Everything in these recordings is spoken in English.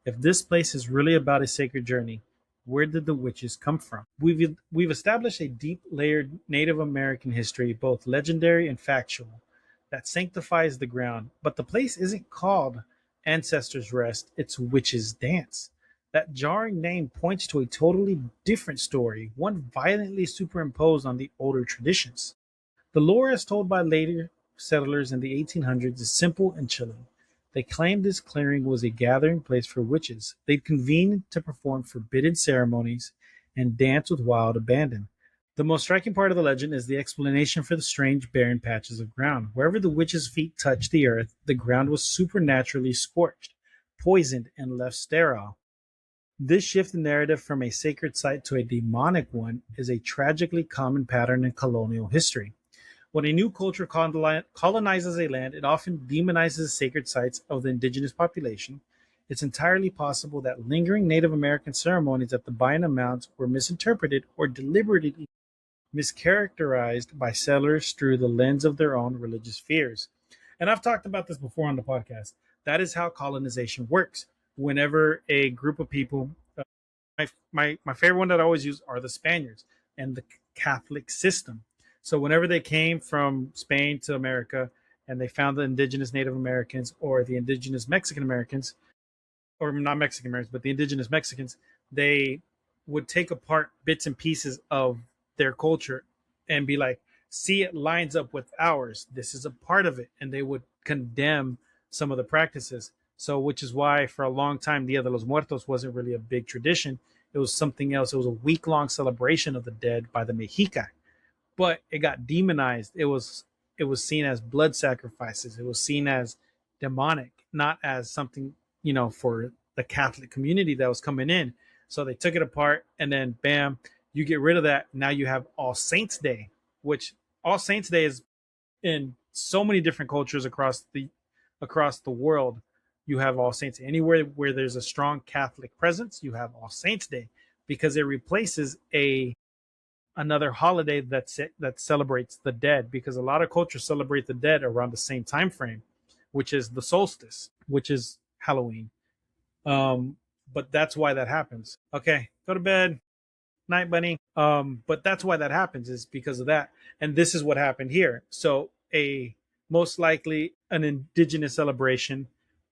If this place is really about a sacred journey, where did the witches come from? We've established a deep layered Native American history, both legendary and factual, that sanctifies the ground. But the place isn't called Ancestors Rest, it's Witches Dance. That jarring name points to a totally different story, one violently superimposed on the older traditions. The lore, as told by later settlers in the 1800s, is simple and chilling. They claimed this clearing was a gathering place for witches. They'd convene to perform forbidden ceremonies and dance with wild abandon. The most striking part of the legend is the explanation for the strange barren patches of ground. Wherever the witches' feet touched the earth, the ground was supernaturally scorched, poisoned, and left sterile. This shift in narrative from a sacred site to a demonic one is a tragically common pattern in colonial history. When a new culture colonizes a land, it often demonizes sacred sites of the indigenous population. It's entirely possible that lingering Native American ceremonies at the Baina Mounds were misinterpreted or deliberately mischaracterized by settlers through the lens of their own religious fears. And I've talked about this before on the podcast. That is how colonization works. Whenever a group of people, my favorite one that I always use are the Spaniards and the Catholic system. So whenever they came from Spain to America and they found the indigenous Native Americans or the indigenous Mexican Americans, or not Mexican Americans, but the indigenous Mexicans, they would take apart bits and pieces of their culture and be like, see, it lines up with ours. This is a part of it. And they would condemn some of the practices. So, which is why for a long time, Dia de los Muertos wasn't really a big tradition. It was something else. It was a week-long celebration of the dead by the Mexica, but it got demonized. It was seen as blood sacrifices. It was seen as demonic, not as something, for the Catholic community that was coming in. So they took it apart, and then bam, you get rid of that. Now you have All Saints Day, which All Saints Day is in so many different cultures across the world. You have All Saints anywhere where there's a strong Catholic presence. You have All Saints Day because it replaces another holiday that celebrates the dead, because a lot of cultures celebrate the dead around the same time frame, which is the solstice, which is Halloween. But that's why that happens. Okay, go to bed. Night, bunny. But that's why that happens, is because of that. And this is what happened here. So a most likely an indigenous celebration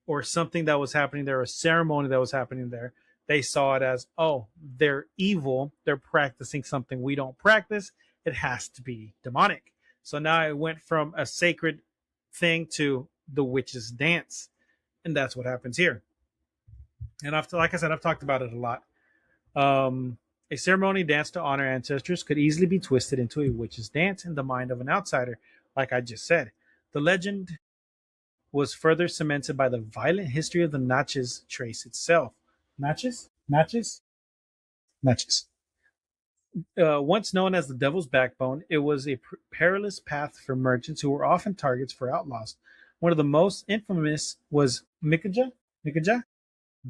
or something that was happening there, a ceremony that was happening there, they saw it as, oh, they're evil. They're practicing something we don't practice. It has to be demonic. So now it went from a sacred thing to the witch's dance. And that's what happens here. And like I said, I've talked about it a lot. A ceremony dance to honor ancestors could easily be twisted into a witch's dance in the mind of an outsider, like I just said. The legend was further cemented by the violent history of the Natchez Trace itself. Natchez? Natchez? Natchez. Once known as the Devil's Backbone, it was a perilous path for merchants who were often targets for outlaws. One of the most infamous was Mikaja,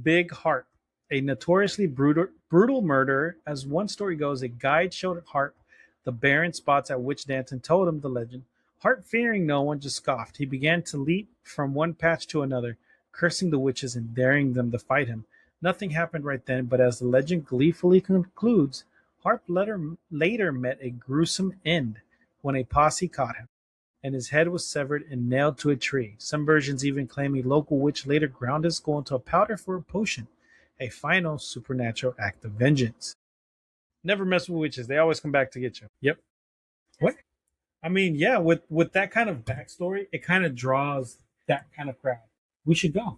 Big Harp, a notoriously brutal murderer. As one story goes, a guide showed Harp the barren spots at witch dance and told him the legend. Harp, fearing no one, just scoffed. He began to leap from one patch to another, cursing the witches and daring them to fight him. Nothing happened right then, but as the legend gleefully concludes, Harp later met a gruesome end when a posse caught him, and his head was severed and nailed to a tree. Some versions even claim a local witch later ground his skull into a powder for a potion, a final supernatural act of vengeance. Never mess with witches. They always come back to get you. Yep. What? I mean, yeah, with that kind of backstory, it kind of draws that kind of crowd. We should go.